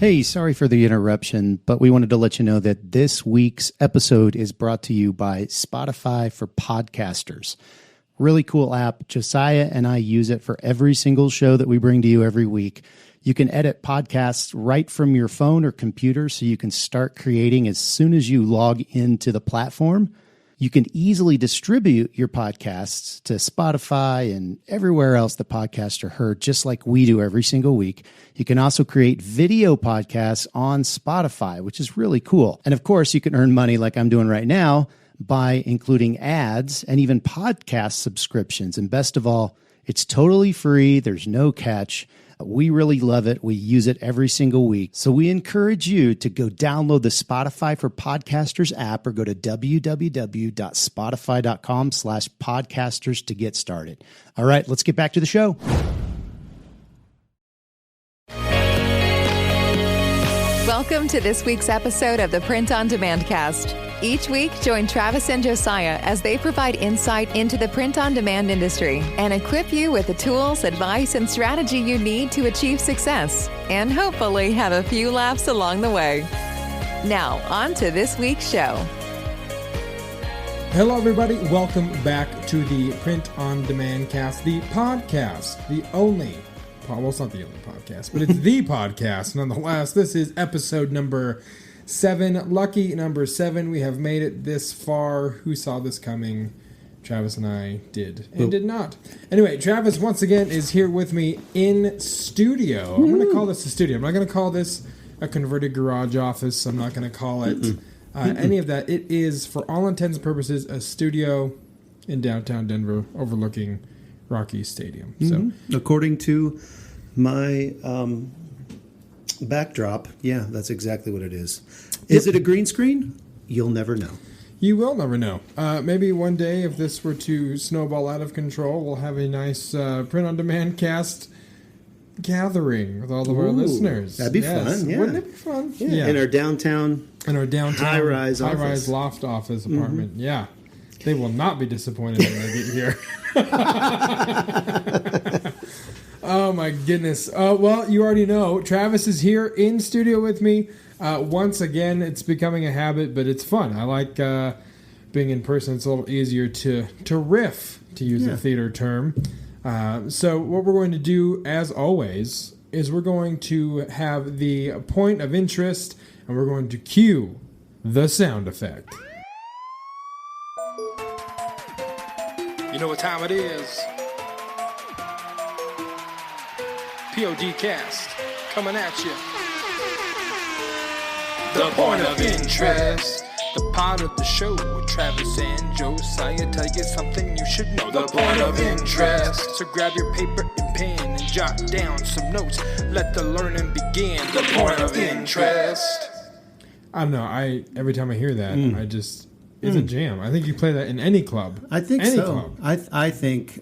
Hey, sorry for the interruption, but we wanted to let you know that this week's episode is brought to you by Spotify for Podcasters. Really cool app. Josiah and I use it for every single show that we bring to you every week. You can edit podcasts right from your phone or computer, so you can start creating as soon as you log into the platform. You can easily distribute your podcasts to Spotify and everywhere else the podcasts are heard, just like we do every single week. You can also create video podcasts on Spotify, which is really cool. And of course, you can earn money like I'm doing right now by including ads and even podcast subscriptions. And best of all, it's totally free. There's no catch. We really love it. We use it every single week. So we encourage you to go download the Spotify for Podcasters app or go to www.spotify.com/podcasters to get started. All right, let's get back to the show. Welcome to this week's episode of the Print on Demand Cast. Each week, join Travis and Josiah as they provide insight into the print-on-demand industry and equip you with the tools, advice, and strategy you need to achieve success and hopefully have a few laughs along the way. Now, on to this week's show. Hello, everybody. Welcome back to the Print on Demand Cast, the podcast, the only, well, it's not the only podcast, but it's the podcast nonetheless. This is episode number 7, lucky number 7. We have made it this far. Who saw this coming? Travis and I did, and did not. Anyway, Travis once again is here with me in studio. I'm going to call this a studio. I'm not going to call this a converted garage office. I'm not going to call it any of that. It is, for all intents and purposes, a studio in downtown Denver overlooking Rockies Stadium. So, according to my backdrop, yeah, that's exactly what it is. Is it a green screen? You'll never know. You will never know. Maybe one day, if this were to snowball out of control, we'll have a nice print-on-demand cast gathering with all of our listeners. That'd be fun, yeah. Wouldn't it be fun? Yeah. In our downtown high-rise loft office apartment. Yeah. They will not be disappointed when they get here. Oh, my goodness. Well, you already know. Travis is here in studio with me. Once again, it's becoming a habit, but it's fun. I like being in person. It's a little easier to riff, to use a theater term. So what we're going to do, as always, is we're going to have the point of interest, and we're going to cue the sound effect. You know what time it is. P.O.D Cast, coming at you. The point of interest, the part of the show with Travis and Josiah tell you something you should know. The point of interest. So grab your paper and pen and jot down some notes. Let the learning begin. The point of interest. I don't know. Every time I hear that, I just it's a jam. I think you play that in any club. I think any so. Club. I think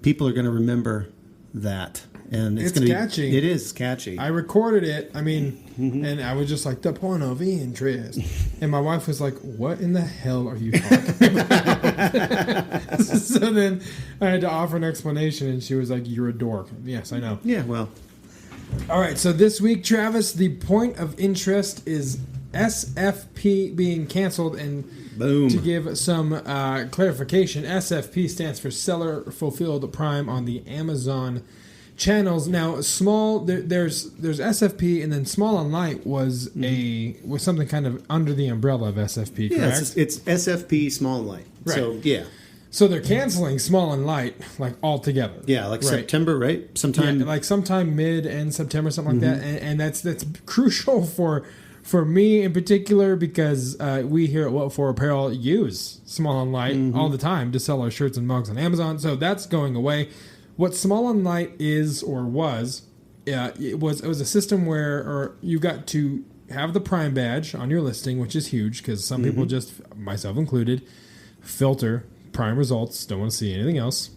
people are going to remember that. And it's catchy. It is catchy. I recorded it. I mean, and I was just like, the point of interest. And my wife was like, what in the hell are you talking about? So then I had to offer an explanation, and she was like, you're a dork. Yes, I know. Yeah, well. All right, so this week, Travis, the point of interest is SFP being canceled. And boom. To give some clarification, SFP stands for Seller Fulfilled Prime on the Amazon channels. Now, small there's SFP, and then Small and Light was something kind of under the umbrella of SFP. Correct? It's SFP Small and Light. Right. So yeah. So they're canceling Small and Light like altogether. Yeah, like September, right? Sometime mid-end September, something like that. And that's crucial for me in particular, because we here at What For Apparel use Small and Light all the time to sell our shirts and mugs on Amazon. So that's going away. What Small and Light is, or was, it was a system where you got to have the Prime badge on your listing, which is huge because some people, just myself included, filter Prime results, don't want to see anything else.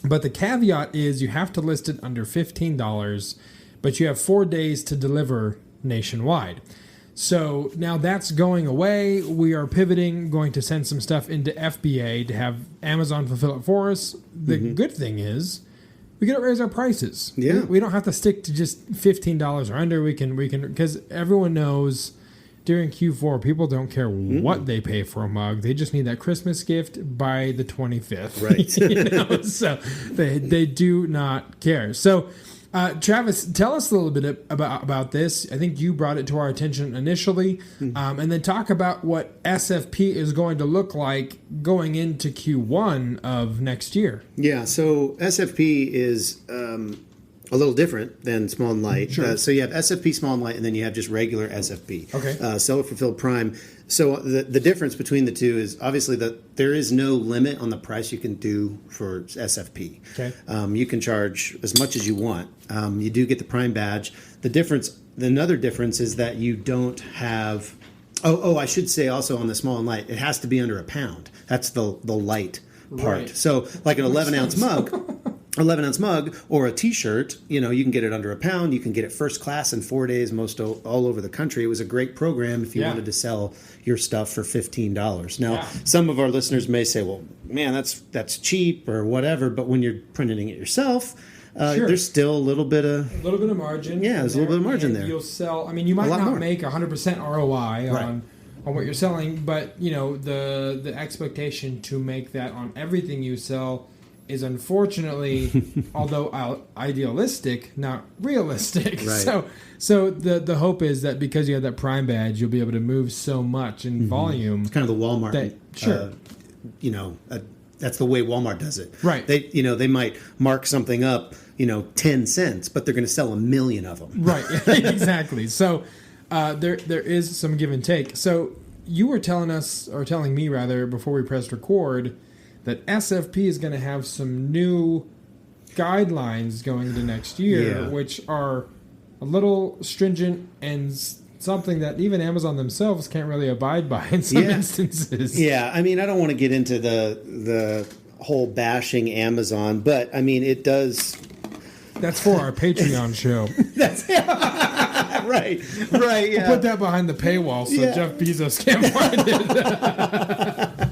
But the caveat is you have to list it under $15, but you have 4 days to deliver nationwide. So now that's going away. We are pivoting, going to send some stuff into FBA to have Amazon fulfill it for us. The good thing is we got to raise our prices. Yeah. We don't have to stick to just $15 or under. We can, because everyone knows during Q4, people don't care what they pay for a mug. They just need that Christmas gift by the 25th. Right. So they do not care. So, Travis, tell us a little bit about this. I think you brought it to our attention initially, and then talk about what SFP is going to look like going into Q1 of next year. Yeah, so SFP is a little different than small and light. Sure. So you have SFP small and light, and then you have just regular SFP. Okay. Seller fulfilled prime. So the difference between the two is obviously that there is no limit on the price you can do for SFP. Okay. You can charge as much as you want. You do get the prime badge. Another difference is that you don't have. I should say also on the small and light, it has to be under a pound. That's the light part. Right. So like an 11-ounce mug. 11-ounce mug or a T-shirt, you can get it under a pound. You can get it first class in 4 days, all over the country. It was a great program if you wanted to sell your stuff for $15. Now, some of our listeners may say, "Well, man, that's cheap or whatever." But when you're printing it yourself, there's still a little bit of margin. Yeah, there's a little bit of margin there. You'll sell. I mean, you might not make 100% ROI on what you're selling, but the expectation to make that on everything you sell is unfortunately, although idealistic, not realistic. Right. So the hope is that because you have that Prime badge, you'll be able to move so much in volume. It's kind of the Walmart. That's the way Walmart does it. Right. They might mark something up, 10 cents, but they're going to sell 1 million of them. Right. Exactly. So there is some give and take. So you were telling me before we pressed record, that SFP is going to have some new guidelines going into next year, which are a little stringent and something that even Amazon themselves can't really abide by in some instances. Yeah, I mean, I don't want to get into the whole bashing Amazon, but I mean, it does. That's for our Patreon show. That's right. Yeah. We'll put that behind the paywall so Jeff Bezos can't find it.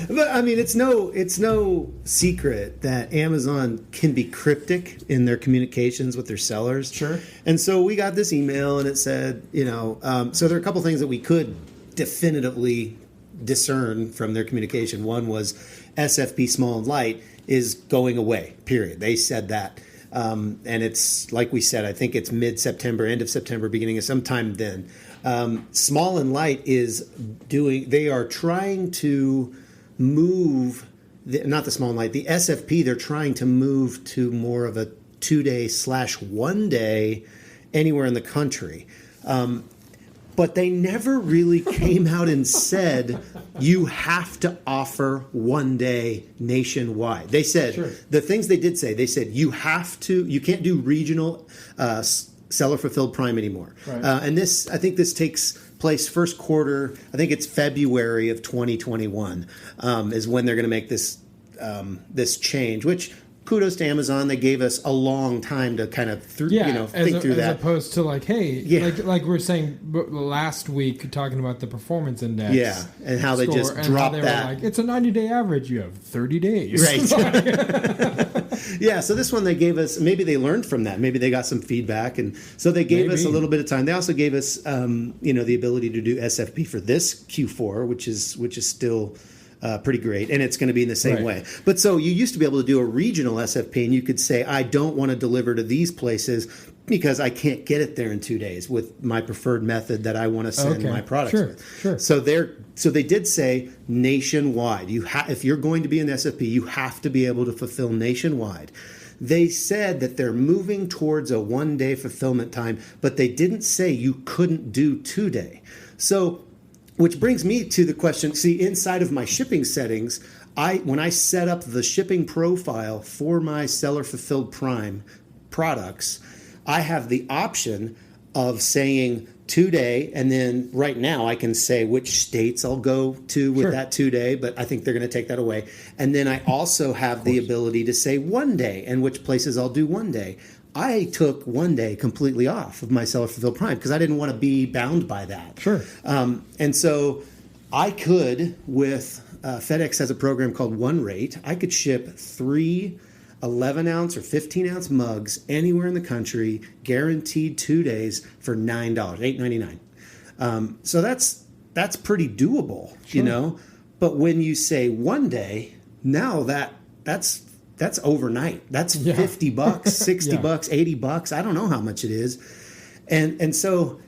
But I mean, it's no secret that Amazon can be cryptic in their communications with their sellers. Sure. And so we got this email, and it said, so there are a couple things that we could definitively discern from their communication. One was SFP small and light is going away. Period. They said that. And it's like we said, I think it's mid-September, end of September, beginning of sometime then. Small and light they are trying to move, not the small and light, the SFP, they're trying to move to more of a 2-day / 1 day anywhere in the country. But they never really came out and said, you have to offer 1 day nationwide. They said, the things they did say, they said, you can't do regional seller fulfilled Prime anymore. Right. And I think this takes place first quarter, I think it's February of 2021 is when they're going to make this change, which kudos to Amazon. They gave us a long time to kind of think through that. As opposed to like we were saying last week, talking about the performance index. Yeah, and how they just dropped that. It's a 90-day average. You have 30 days. Right. Yeah, so this one they gave us, maybe they learned from that. Maybe they got some feedback. And so they gave us a little bit of time. They also gave us, the ability to do SFP for this Q4, which is still pretty great, and it's going to be in the same way. But so you used to be able to do a regional SFP, and you could say, I don't want to deliver to these places because I can't get it there in 2 days with my preferred method that I want to send my products with. Sure. So they did say nationwide. If you're going to be an SFP, you have to be able to fulfill nationwide. They said that they're moving towards a 1 day fulfillment time, but they didn't say you couldn't do 2 day. So, which brings me to the question, see, inside of my shipping settings, when I set up the shipping profile for my seller fulfilled Prime products, I have the option of saying 2 day, and then right now I can say which states I'll go to with that 2 day, but I think they're going to take that away. And then I also have the ability to say 1 day and which places I'll do 1 day. I took 1 day completely off of my seller fulfilled Prime because I didn't want to be bound by that. Sure. And so I could, with FedEx has a program called One Rate, I could ship 3 11 ounce or 15 ounce mugs anywhere in the country, guaranteed 2 days for $9, $8.99. So that's pretty doable, you know. But when you say 1 day, now that's overnight. That's $50, $60, $80. I don't know how much it is, and so.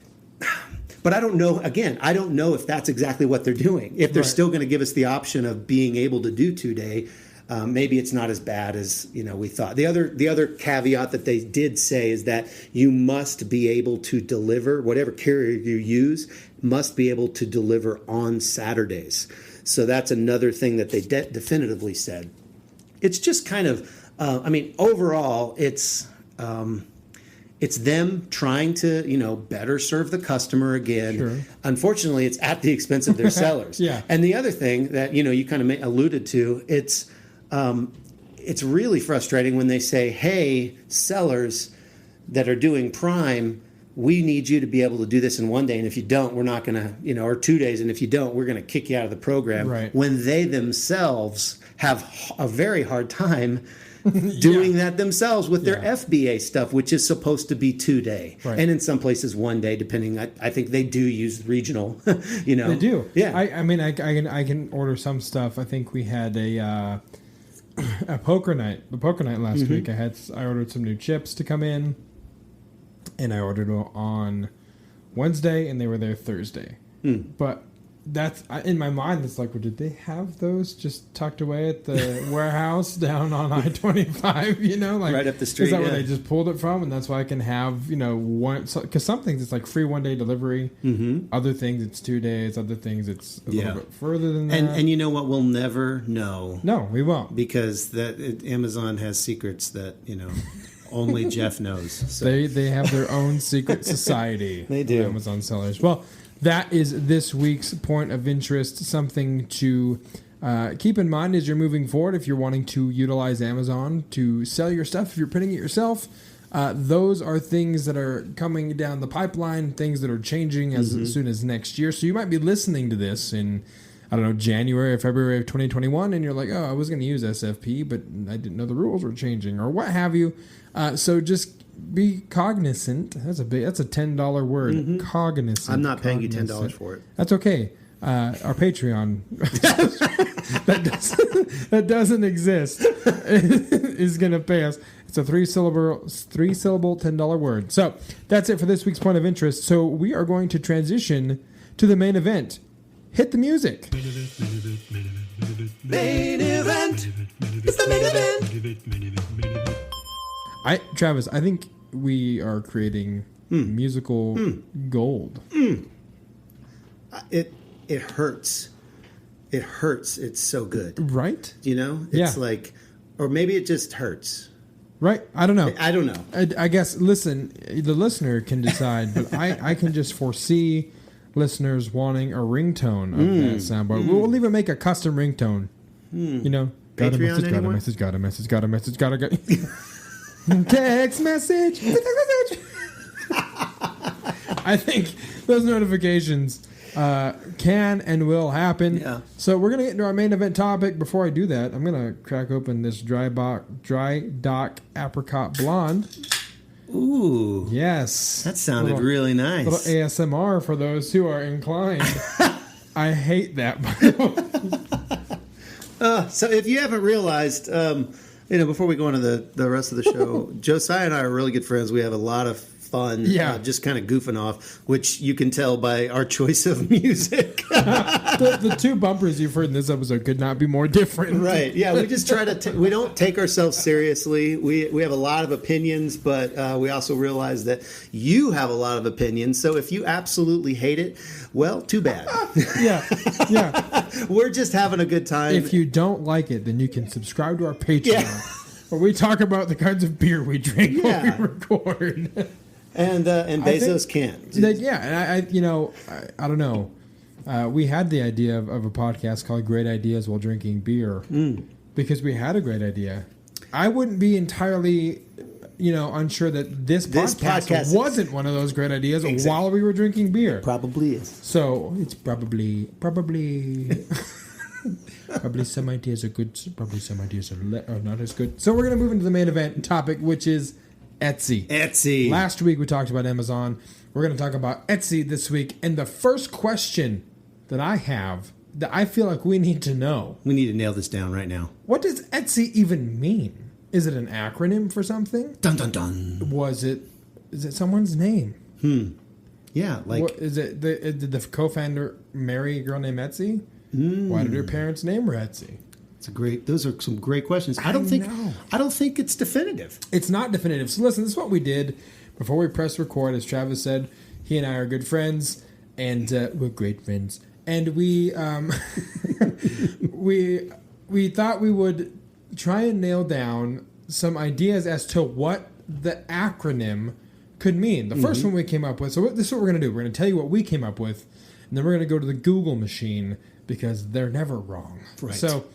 But I don't know. Again, I don't know if that's exactly what they're doing. If they're still going to give us the option of being able to do 2 day, maybe it's not as bad as we thought. The other caveat that they did say is that you must be able to deliver, whatever carrier you use must be able to deliver on Saturdays. So that's another thing that they definitively said. It's just kind of, overall, it's them trying to, better serve the customer again. Sure. Unfortunately, it's at the expense of their sellers. And the other thing that, you kind of alluded to, it's really frustrating when they say, hey, sellers that are doing Prime, we need you to be able to do this in 1 day. And if you don't, we're not going to, or 2 days. And if you don't, we're going to kick you out of the program. Right. When they themselves have a very hard time doing that themselves with their FBA stuff, which is supposed to be 2 day. Right. And in some places 1 day, depending. I think they do use regional, They do. Yeah. I can order some stuff. I think we had a poker night. The poker night last week. I ordered some new chips to come in, and I ordered them on Wednesday, and they were there Thursday. But that's in my mind. It's like, well, did they have those just tucked away at the warehouse down on I-25? Right up the street. Is that where they just pulled it from? And that's why I can have one. Because some things it's like free 1 day delivery. Other things it's 2 days. Other things it's a little bit further than that. And you know what? We'll never know. No, we won't, because Amazon has secrets that only Jeff knows. So. They have their own secret society. They do. Amazon sellers. Well, that is this week's point of interest. Something to keep in mind as you're moving forward. If you're wanting to utilize Amazon to sell your stuff, if you're printing it yourself, those are things that are coming down the pipeline, things that are changing as soon as next year. So you might be listening to this in, January or February of 2021, and you're like, oh, I was going to use SFP, but I didn't know the rules were changing, or what have you. So just be cognizant. That's a $10 word. Cognizant. I'm not paying you $10 for it. That's okay. Our Patreon that doesn't exist is going to pay us. It's a three-syllable $10 word. So that's it for this week's point of interest. So we are going to transition to the main event. Hit the music. Main event. It's the main event. Travis, I think we are creating musical gold. It hurts. It hurts. It's so good. Right? It's like, or maybe it just hurts. Right? I don't know. I don't know. I guess, listen, the listener can decide, but I can just foresee listeners wanting a ringtone of that soundboard. We'll even make a custom ringtone. Got a message, got a message, got a message, got a message. Text message. I think those notifications can and will happen. Yeah. So we're going to get into our main event topic. Before I do that, I'm going to crack open this dry dock apricot blonde. Ooh. Yes. That sounded really nice. Little ASMR for those who are inclined. I hate that, by the way. So if you haven't realized, before we go into the rest of the show, Josiah and I are really good friends. We have a lot of fun, just kind of goofing off, which you can tell by our choice of music. the two bumpers you've heard in this episode could not be more different. Right. Yeah, we just try to we don't take ourselves seriously. We have a lot of opinions, but we also realize that you have a lot of opinions. So if you absolutely hate it, well, too bad. Yeah. We're just having a good time. If you don't like it, then you can subscribe to our Patreon, where we talk about the kinds of beer we drink while we record. And Bezos can't. I don't know. We had the idea of a podcast called Great Ideas While Drinking Beer because we had a great idea. I wouldn't be entirely, unsure that this podcast wasn't one of those great ideas while we were drinking beer. It probably is. So it's probably. Probably some ideas are good. Probably some ideas are not as good. So we're going to move into the main event topic, which is Etsy. Etsy. Last week we talked about Amazon. We're going to talk about Etsy this week. And the first question that I have that I feel like we need to know. We need to nail this down right now. What does Etsy even mean? Is it an acronym for something? Dun dun dun. Is it someone's name? Yeah, like... What, did the co-founder marry a girl named Etsy? Why did her parents name her Etsy? Those are some great questions. I don't think it's definitive. It's not definitive. So listen, this is what we did before we pressed record. As Travis said, he and I are good friends, and we're great friends. And we we thought we would try and nail down some ideas as to what the acronym could mean. The first one we came up with. So this is what we're going to do. We're going to tell you what we came up with, and then we're going to go to the Google machine because they're never wrong. Right. So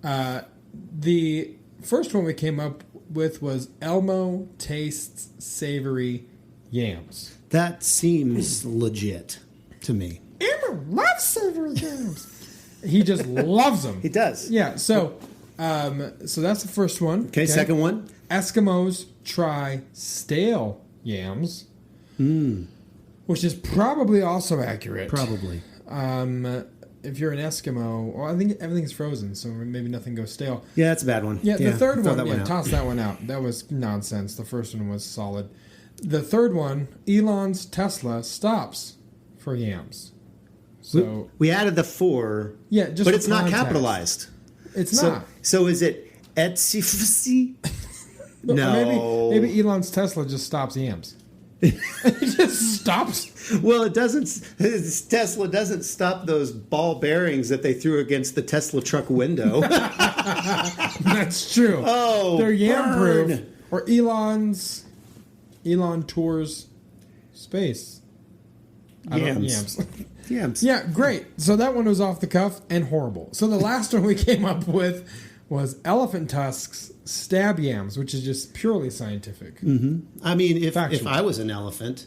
the first one we came up with was Elmo Tastes Savory Yams. That seems legit to me. Elmo loves savory yams. He just loves them. He does. Yeah. So that's the first one. Okay. Second one. Eskimos try stale yams, which is probably also accurate. Probably. If you're an Eskimo, well, I think everything's frozen, so maybe nothing goes stale. Yeah, that's a bad one. Yeah, the third one, toss that one out. That was nonsense. The first one was solid. The third one, Elon's Tesla stops for yams. So we added the 4. Yeah, just but it's not context. Capitalized. It's not. So is it Etsy? No. Maybe Elon's Tesla just stops yams. It just stops. Well, it doesn't. Tesla doesn't stop those ball bearings that they threw against the Tesla truck window. That's true. Oh, they're yam proof. Or Elon tours space. Yams. Yams. Yeah, great. So that one was off the cuff and horrible. So the last one we came up with was elephant tusks stab yams, which is just purely scientific. Mm-hmm. I mean, if I was an elephant,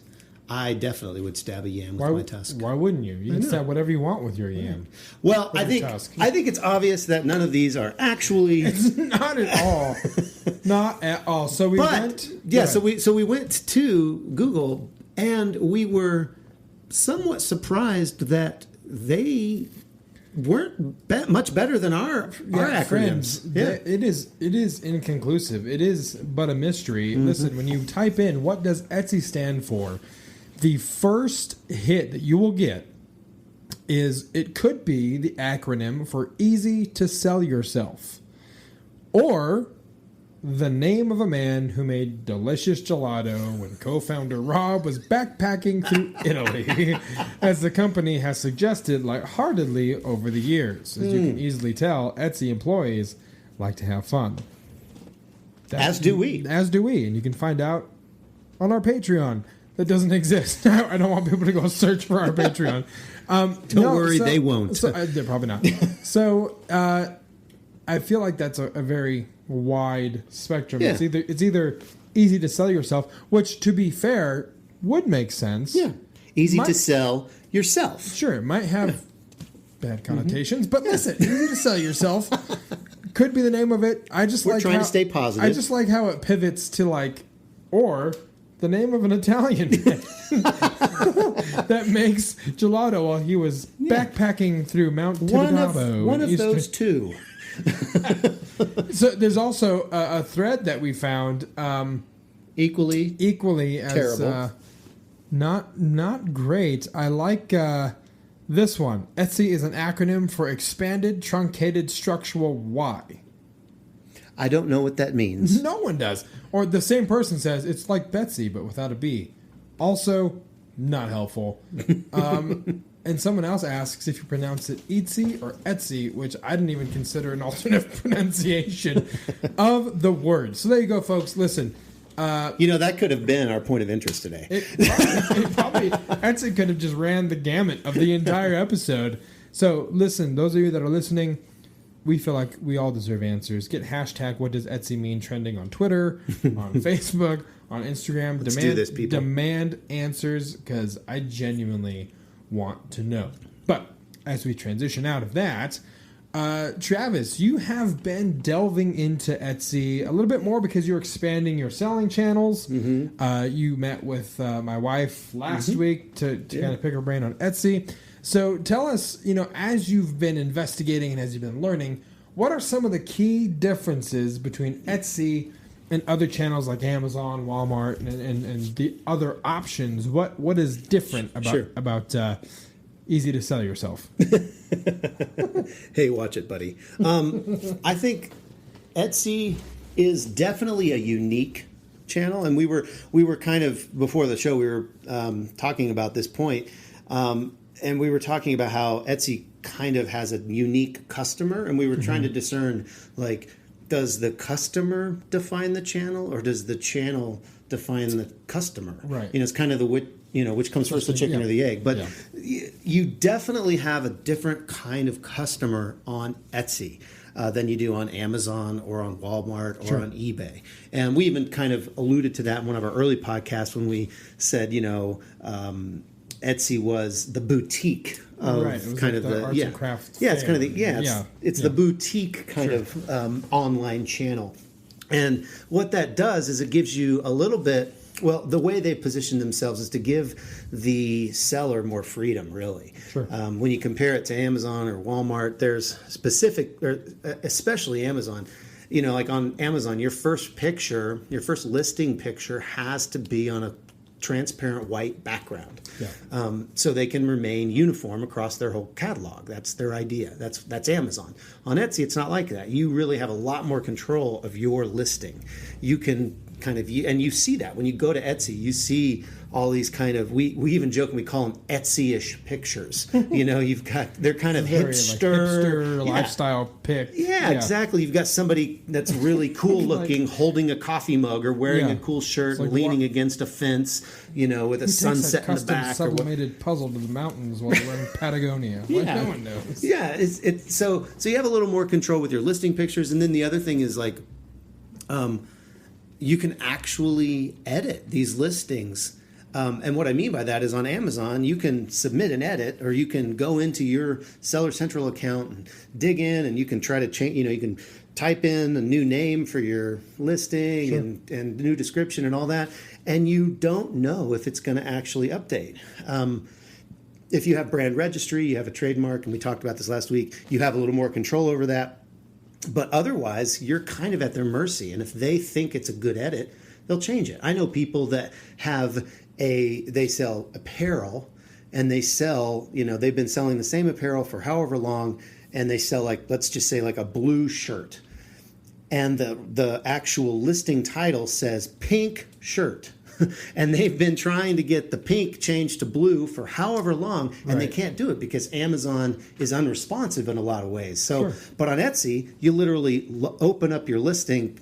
I definitely would stab a yam with my tusk. Why wouldn't you? You can stab whatever you want with your yam. Well, I think it's obvious that none of these are actually. It's not at all. Not at all. So we went. Yeah. So we went to Google and we were somewhat surprised that they weren't much better than our acronyms. Friends, it is inconclusive. It is but a mystery. Listen, when you type in what does Etsy stand for, the first hit that you will get is it could be the acronym for easy to sell yourself, or the name of a man who made delicious gelato when co-founder Rob was backpacking through Italy, as the company has suggested lightheartedly over the years. As you can easily tell, Etsy employees like to have fun. As do we. As do we. And you can find out on our Patreon. That doesn't exist. I don't want people to go search for our Patreon. Don't worry, they won't. They're probably not. So I feel like that's a very wide spectrum. Yeah. It's either easy to sell yourself, which, to be fair, would make sense. Yeah, easy to sell yourself. Sure, it might have bad connotations, but listen, easy to sell yourself could be the name of it. We're trying to stay positive. I just like how it pivots to or the name of an Italian man that makes gelato while he was backpacking through Mount Tibidabo. One of those two. So there's also a thread that we found equally as terrible. Not great. I like this one. Etsy is an acronym for Expanded Truncated Structural Y. I don't know what that means. No one does. Or the same person says it's like Betsy but without a B. Also not helpful. And someone else asks if you pronounce it Etsy or Etsy, which I didn't even consider an alternate pronunciation of the word. So there you go, folks. Listen. That could have been our point of interest today. Probably Etsy could have just ran the gamut of the entire episode. So listen, those of you that are listening, we feel like we all deserve answers. Get hashtag what does Etsy mean trending on Twitter, on Facebook, on Instagram. Let's do this, people. Demand answers because I genuinely want to know. But as we transition out of that, Travis, you have been delving into Etsy a little bit more because you're expanding your selling channels. You met with my wife last week to kind of pick her brain on Etsy. So tell us, as you've been investigating and as you've been learning, what are some of the key differences between Etsy and other channels like Amazon, Walmart, and the other options? What is different about easy to sell yourself? Hey, watch it, buddy. I think Etsy is definitely a unique channel, and we were kind of before the show we were talking about this point, and we were talking about how Etsy kind of has a unique customer, and we were trying to discern, like, does the customer define the channel, or does the channel define the customer? Right. It's kind of which comes first, the chicken or the egg. But you definitely have a different kind of customer on Etsy than you do on Amazon or on Walmart or on eBay. And we even kind of alluded to that in one of our early podcasts when we said, Etsy was the boutique of kind of the arts and crafts. Yeah, it's kind of it's the boutique kind of online channel. And what that does is it gives you a little bit. Well, the way they position themselves is to give the seller more freedom, really. Sure. When you compare it to Amazon or Walmart, there's specific, or especially Amazon, like on Amazon, your first listing picture has to be on a transparent white background. Yeah. So they can remain uniform across their whole catalog. That's their idea. That's Amazon. On Etsy, it's not like that. You really have a lot more control of your listing. You can kind of, and you see that when you go to Etsy, you see all these kind of, we even joke and we call them Etsy-ish pictures. They're kind of hipster lifestyle pic. Yeah, exactly. You've got somebody that's really cool looking, holding a coffee mug or wearing a cool shirt, and leaning against a fence, with a sunset in the back. Sublimated puzzle to the mountains while we're in Patagonia. No one knows. Yeah, so you have a little more control with your listing pictures, and then the other thing is like, you can actually edit these listings. And what I mean by that is on Amazon, you can submit an edit, or you can go into your Seller Central account and dig in, and you can try to change, you can type in a new name for your listing and new description and all that. And you don't know if it's going to actually update. If you have brand registry, you have a trademark, and we talked about this last week, you have a little more control over that. But otherwise, you're kind of at their mercy. And if they think it's a good edit, they'll change it. I know people that they sell apparel, and they sell, they've been selling the same apparel for however long, and they sell, like, let's just say like a blue shirt. And the actual listing title says pink shirt. And they've been trying to get the pink changed to blue for however long, and they can't do it because Amazon is unresponsive in a lot of ways. So, but on Etsy, you literally open up your listing,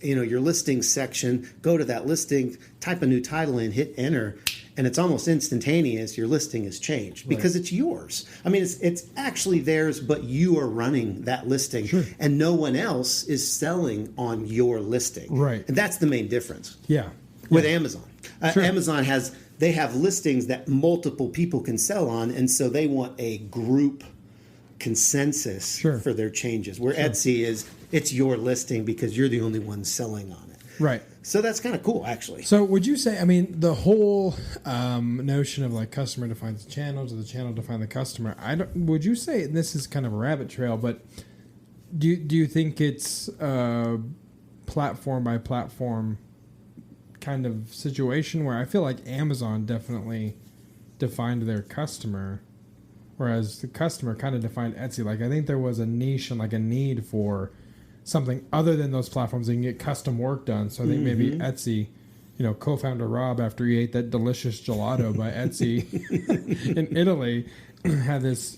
your listing section, go to that listing, type a new title in, hit enter, and it's almost instantaneous. Your listing is changed because it's yours. I mean, it's actually theirs, but you are running that listing, and no one else is selling on your listing. Right, and that's the main difference. Yeah. With Amazon. Amazon they have listings that multiple people can sell on, and so they want a group consensus for their changes. Where Etsy it's your listing because you're the only one selling on it. Right. So that's kind of cool, actually. So would you say, the whole notion of like customer defines the channels or the channel defines the customer, would you say, and this is kind of a rabbit trail, but do you think it's platform by platform kind of situation where I feel like Amazon definitely defined their customer, whereas the customer kind of defined Etsy? Like, I think there was a niche and like a need for something other than those platforms that can get custom work done. So I think maybe Etsy, co-founder Rob, after he ate that delicious gelato by Etsy in Italy, had this,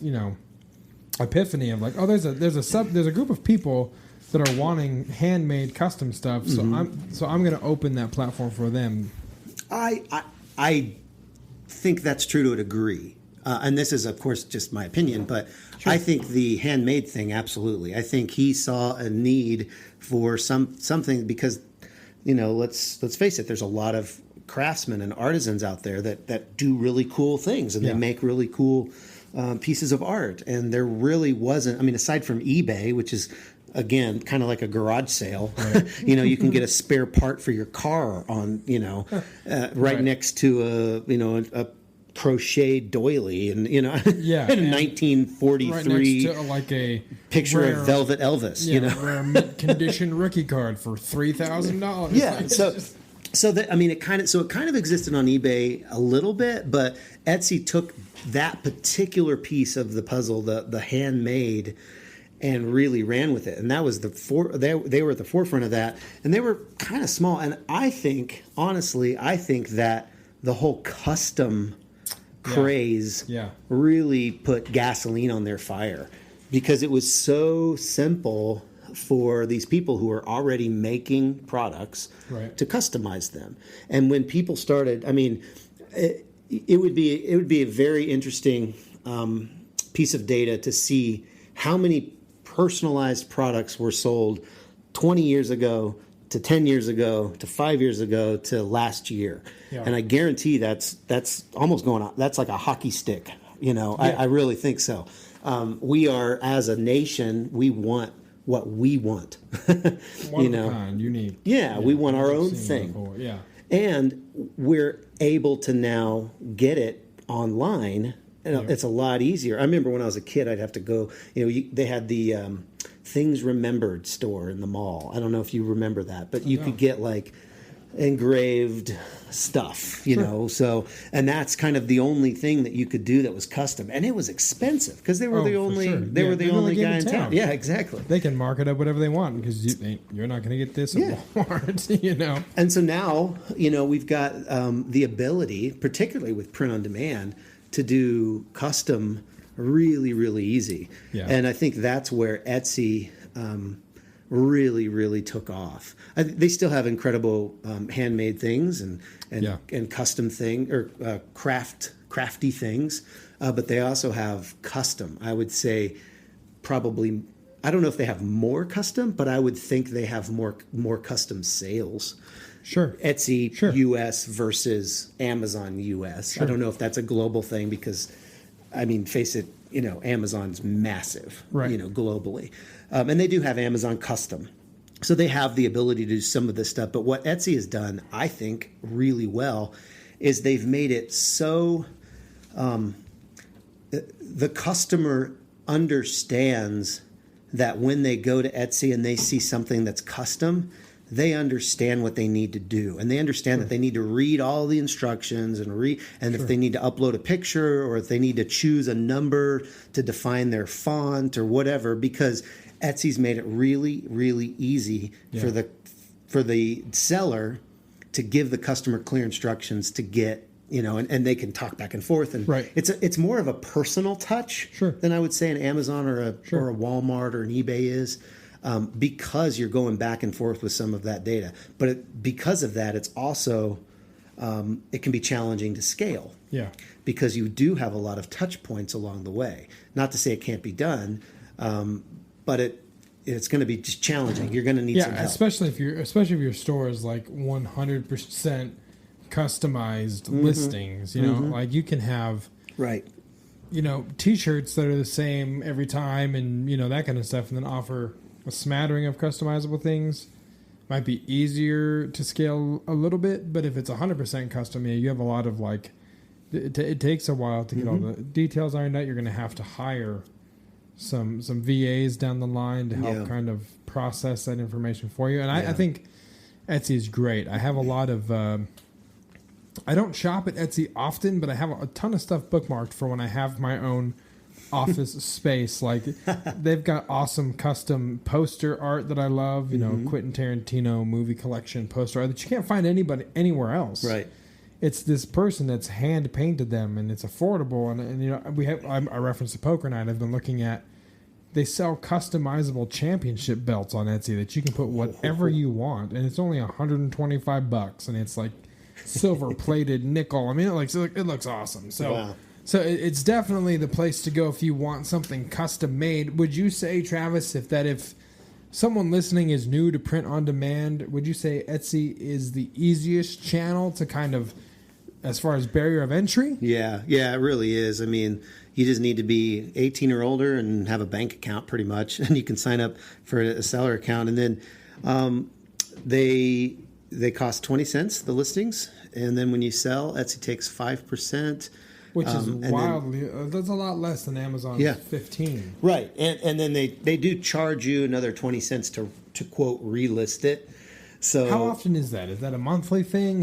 epiphany of like, oh, there's a group of people that are wanting handmade custom stuff, so I'm going to open that platform for them. I think that's true to a degree, and this is of course just my opinion, but I think the handmade thing, absolutely. I think he saw a need for something because, let's face it, there's a lot of craftsmen and artisans out there that do really cool things, and they make really cool pieces of art, and there really wasn't. I mean, aside from eBay, which is again kind of like a garage sale, right. You can get a spare part for your car on right next to a crocheted doily, and in 1943 right next to like a picture rare, of Velvet Elvis, rare condition rookie card for $3,000. Yeah, so that it kind of existed on eBay a little bit, but Etsy took that particular piece of the puzzle, the handmade, and really ran with it. And that was they were at the forefront of that, and they were kind of small. And I think that the whole custom craze really put gasoline on their fire, because it was so simple for these people who are already making products to customize them. And when people started, it would be a very interesting piece of data to see how many personalized products were sold 20 years ago to 10 years ago to 5 years ago to last year. Yeah. And I guarantee that's almost going on. That's like a hockey stick. I really think so. We are, as a nation, we want what we want. One of a kind, unique. Yeah, we want our own thing. Yeah. And we're able to now get it online. It's a lot easier. I remember when I was a kid, I'd have to go, they had the Things Remembered store in the mall. I don't know if you remember that, but you could get like engraved stuff, so, and that's kind of the only thing that you could do that was custom, and it was expensive because they were the only were the only guy in town. Yeah, exactly. They can mark it up whatever they want, because you're not going to get this at Walmart. And so now we've got the ability, particularly with print on demand, to do custom really, really easy. Yeah. And I think that's where Etsy really, really took off. They still have incredible handmade things and custom thing or crafty things, but they also have custom. I would say probably, I don't know if they have more custom, but I would think they have more custom sales. Sure. Etsy US versus Amazon US. Sure. I don't know if that's a global thing, because face it, Amazon's massive, globally. And they do have Amazon custom. So they have the ability to do some of this stuff. But what Etsy has done, I think, really well, is they've made it so the customer understands that when they go to Etsy and they see something that's custom, they understand what they need to do, and they understand that they need to read all the instructions and if they need to upload a picture, or if they need to choose a number to define their font or whatever, because Etsy's made it really, really easy for the seller to give the customer clear instructions to get, and they can talk back and forth, and it's more of a personal touch than I would say an Amazon or a Walmart or an eBay is. Because you're going back and forth with some of that data. But because of that, it's also, it can be challenging to scale. Yeah. Because you do have a lot of touch points along the way. Not to say it can't be done, but it's going to be just challenging. You're going to need some help. especially if your store is like 100% customized listings. Like you can have T-shirts that are the same every time, and that kind of stuff, and then offer a smattering of customizable things. Might be easier to scale a little bit, but if it's 100% custom, you have a lot of it takes a while to get all the details ironed out. You're going to have to hire some VAs down the line to help kind of process that information for you. And I think Etsy is great. I have a lot of I don't shop at Etsy often, but I have a ton of stuff bookmarked for when I have my own office space. Like they've got awesome custom poster art that I love, Quentin Tarantino movie collection poster art that you can't find anywhere else. Right. It's this person that's hand painted them, and it's affordable. And I referenced the poker night I've been looking at. They sell customizable championship belts on Etsy that you can put whatever you want, and it's only $125, and it's like silver plated nickel. It looks awesome. So. Wow. So it's definitely the place to go if you want something custom made. Would you say, Travis, if someone listening is new to print on demand, would you say Etsy is the easiest channel to kind of as far as barrier of entry. Yeah, it really is. I mean, you just need to be 18 or older and have a bank account pretty much, and you can sign up for a seller account. And then they cost 20 cents, the listings, and then when you sell, Etsy takes 5%. Which is wildly, that's a lot less than Amazon's 15. Right, and then they do charge you another 20 cents to quote relist it. So how often is that? Is that a monthly thing?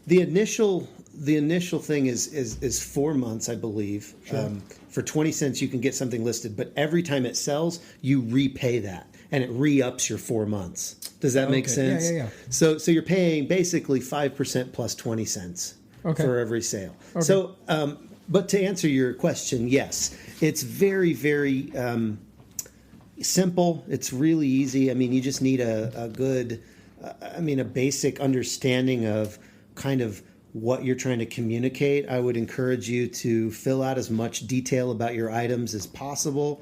The initial thing is 4 months, I believe. Sure. For 20 cents, you can get something listed, but every time it sells, you repay that, and it re-ups your 4 months. Does that make sense? Yeah. So you're paying basically 5% plus 20 cents for every sale. Okay. So, but to answer your question, yes, it's very, very simple. It's really easy. I mean, you just need a good, a basic understanding of kind of what you're trying to communicate. I would encourage you to fill out as much detail about your items as possible.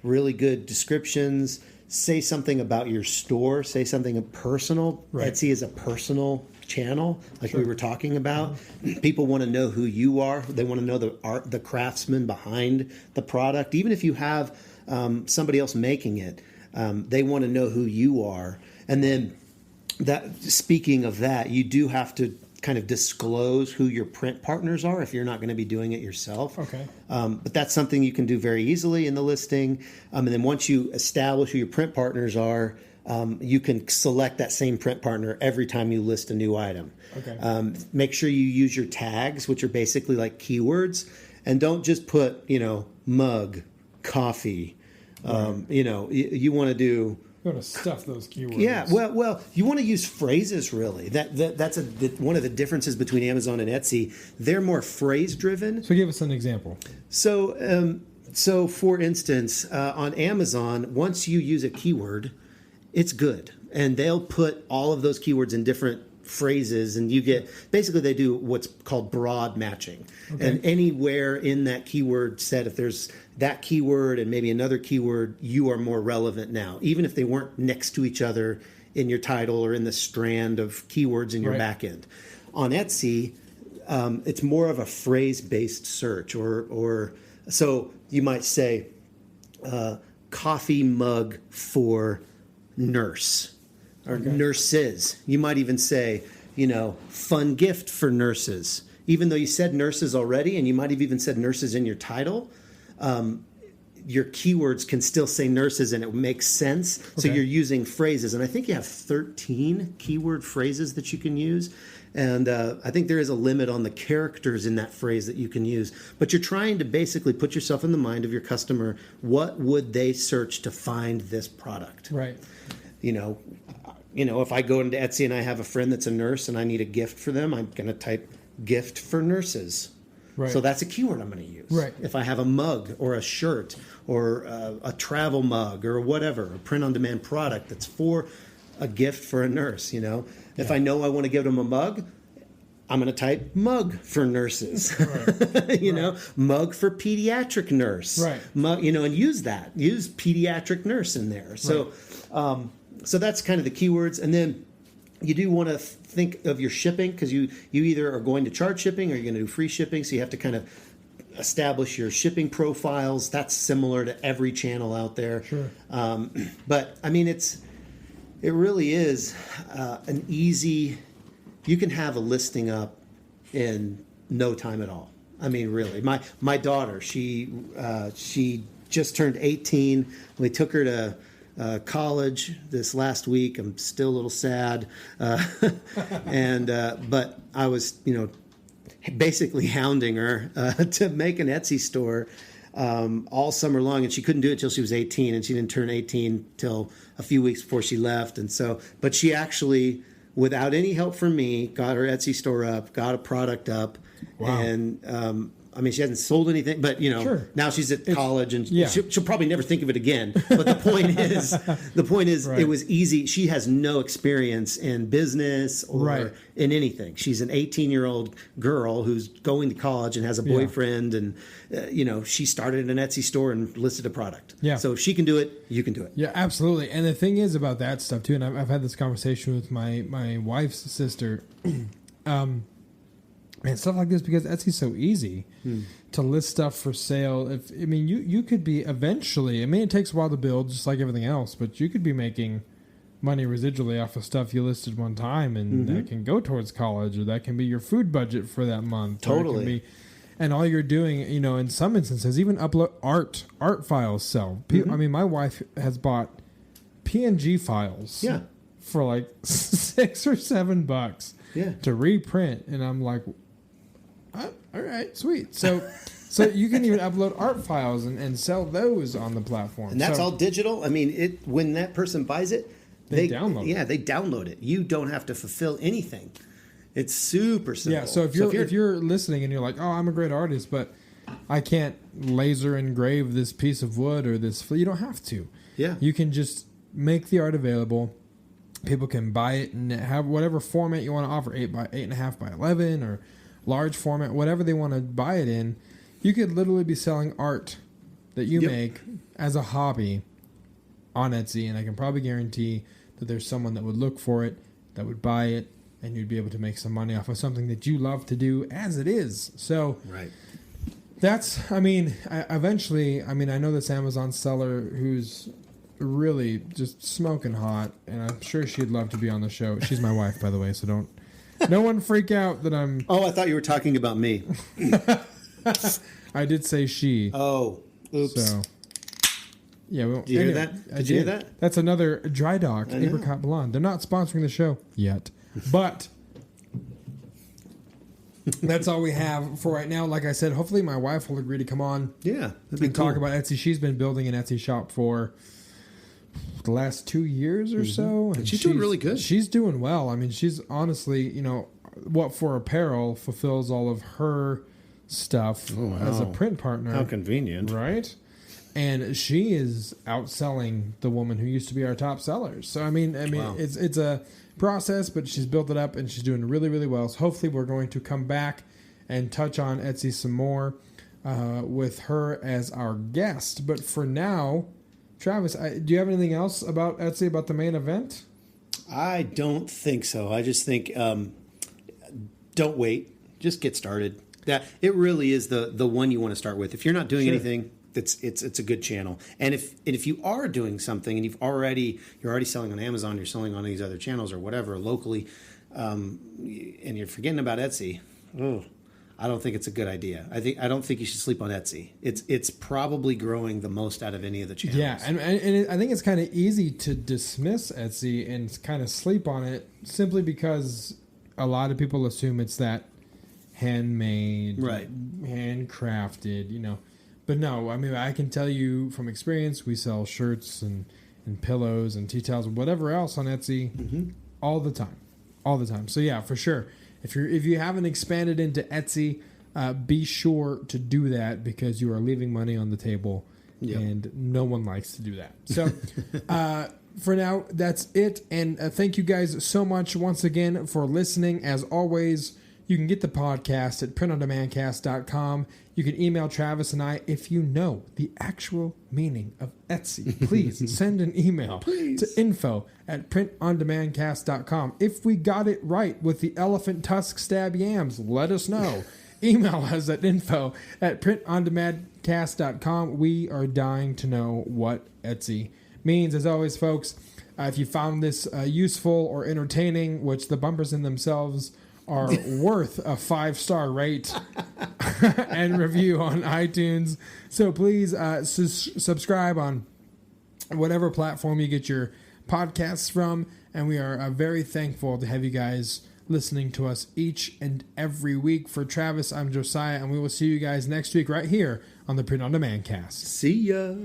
Really good descriptions. Say something about your store. Say something personal. Right. Etsy is a personal channel, like we were talking about. Mm-hmm. People want to know who you are. They want to know the art, the craftsman behind the product. Even if you have somebody else making it, they want to know who you are. And then speaking of that, you do have to kind of disclose who your print partners are if you're not going to be doing it yourself. Okay. But that's something you can do very easily in the listing. And then once you establish who your print partners are, you can select that same print partner every time you list a new item. Okay. Make sure you use your tags, which are basically like keywords, and don't just put, mug, coffee. Right. You want to do. You want to stuff those keywords. Yeah, well, you want to use phrases, really. That's one of the differences between Amazon and Etsy. They're more phrase driven. So give us an example. So for instance, on Amazon, once you use a keyword, it's good, and they'll put all of those keywords in different phrases, and you get basically they do what's called broad matching. Okay. And anywhere in that keyword set, if there's that keyword and maybe another keyword, you are more relevant now, even if they weren't next to each other in your title or in the strand of keywords in your back end. On Etsy, it's more of a phrase-based search, or so you might say coffee mug for nurse or nurses. You might even say, fun gift for nurses, even though you said nurses already, and you might have even said nurses in your title. Your keywords can still say nurses, and it makes sense. Okay. So you're using phrases, and I think you have 13 keyword phrases that you can use. And I think there is a limit on the characters in that phrase that you can use. But you're trying to basically put yourself in the mind of your customer. What would they search to find this product? Right. If I go into Etsy and I have a friend that's a nurse and I need a gift for them, I'm going to type gift for nurses. Right. So that's a keyword I'm going to use. Right. If I have a mug or a shirt or a travel mug or whatever, a print-on-demand product that's for a gift for a nurse, If I know I want to give them a mug, I'm going to type mug for nurses, right. Mug for pediatric nurse, right. Mug, and use pediatric nurse in there. So, right. So that's kind of the keywords. And then you do want to think of your shipping, because you either are going to charge shipping or you're going to do free shipping. So you have to kind of establish your shipping profiles. That's similar to every channel out there. Sure. But I mean, it really is an easy. You can have a listing up in no time at all. I mean, really. My daughter, she just turned 18. We took her to college this last week. I'm still a little sad, but I was, basically hounding her to make an Etsy store all summer long, and she couldn't do it till she was 18, and she didn't turn 18 till a few weeks before she left. And so, but she actually, without any help from me, got her Etsy store up, got a product up. Wow. And she hasn't sold anything, but sure. Now she's at college, and she'll probably never think of it again. But the point is, right. It was easy. She has no experience in business or right. in anything. She's an 18-year-old girl who's going to college and has a boyfriend, and she started an Etsy store and listed a product. Yeah. So if she can do it, you can do it. Yeah, absolutely. And the thing is about that stuff too, and I've had this conversation with my wife's sister. And stuff like this, because Etsy's so easy to list stuff for sale. You could be eventually, it takes a while to build, just like everything else, but you could be making money residually off of stuff you listed one time, and that can go towards college, or that can be your food budget for that month. Totally. And all you're doing, in some instances, even upload art files sell. My wife has bought PNG files for like $6 or $7 to reprint, and I'm like, all right, sweet. So you can even upload art files and sell those on the platform. And that's all digital. When that person buys it, they download it. Yeah, they download it. You don't have to fulfill anything. It's super simple. Yeah, so if you're listening and you're like, oh, I'm a great artist, but I can't laser engrave this piece of wood or this, you don't have to. Yeah. You can just make the art available. People can buy it and have whatever format you want to offer, 8 by 8.5 by 11 or large format, whatever they want to buy it in. You could literally be selling art that you make as a hobby on Etsy, and I can probably guarantee that there's someone that would look for it, that would buy it, and you'd be able to make some money off of something that you love to do as it is. So that's, eventually, I know this Amazon seller who's really just smoking hot, and I'm sure she'd love to be on the show. She's my wife, by the way, so no one freak out that I'm... Oh, I thought you were talking about me. I did say she. Oh, oops. So, yeah. Did you hear that? Did you hear that? That's another Dry Dock Apricot Blonde. They're not sponsoring the show yet, but that's all we have for right now. Like I said, hopefully my wife will agree to come on. Yeah, and talk about Etsy. She's been building an Etsy shop for the last 2 years or so, and she's doing really good. She's doing well. She's honestly, what for apparel fulfills all of her stuff as a print partner. How convenient, right? And she is outselling the woman who used to be our top seller. So wow. It's a process, but she's built it up and she's doing really, really well. So hopefully we're going to come back and touch on Etsy some more with her as our guest. But for now, Travis, do you have anything else about Etsy, about the main event? I don't think so. I just think don't wait. Just get started. That it really is the one you want to start with. If you're not doing anything, it's a good channel. And if you are doing something and you're already selling on Amazon, you're selling on these other channels or whatever locally, and you're forgetting about Etsy, I don't think it's a good idea. I don't think you should sleep on Etsy. It's probably growing the most out of any of the channels. Yeah, and I think it's kind of easy to dismiss Etsy and kind of sleep on it simply because a lot of people assume it's that handmade, handcrafted, But no, I can tell you from experience, we sell shirts and pillows and tea towels and whatever else on Etsy all the time. So yeah, for sure. If you haven't expanded into Etsy, be sure to do that because you are leaving money on the table, and no one likes to do that. So for now, that's it. And thank you guys so much once again for listening. As always, you can get the podcast at printondemandcast.com. You can email Travis and I if you know the actual meaning of Etsy. Please send an email to info@printondemandcast.com. If we got it right with the elephant tusk stab yams, let us know. Email us at info@printondemandcast.com. We are dying to know what Etsy means. As always, folks, if you found this useful or entertaining, which the bumpers in themselves are worth a 5-star rate and review on iTunes. So please subscribe on whatever platform you get your podcasts from. And we are very thankful to have you guys listening to us each and every week. For Travis, I'm Josiah, and we will see you guys next week right here on the Print on Demand Cast. See ya.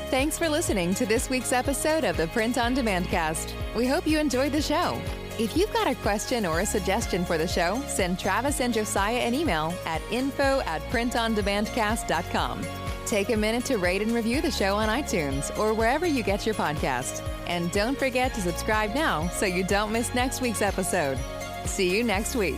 Thanks for listening to this week's episode of the Print on Demand Cast. We hope you enjoyed the show. If you've got a question or a suggestion for the show, send Travis and Josiah an email at info@printondemandcast.com. Take a minute to rate and review the show on iTunes or wherever you get your podcast. And don't forget to subscribe now so you don't miss next week's episode. See you next week.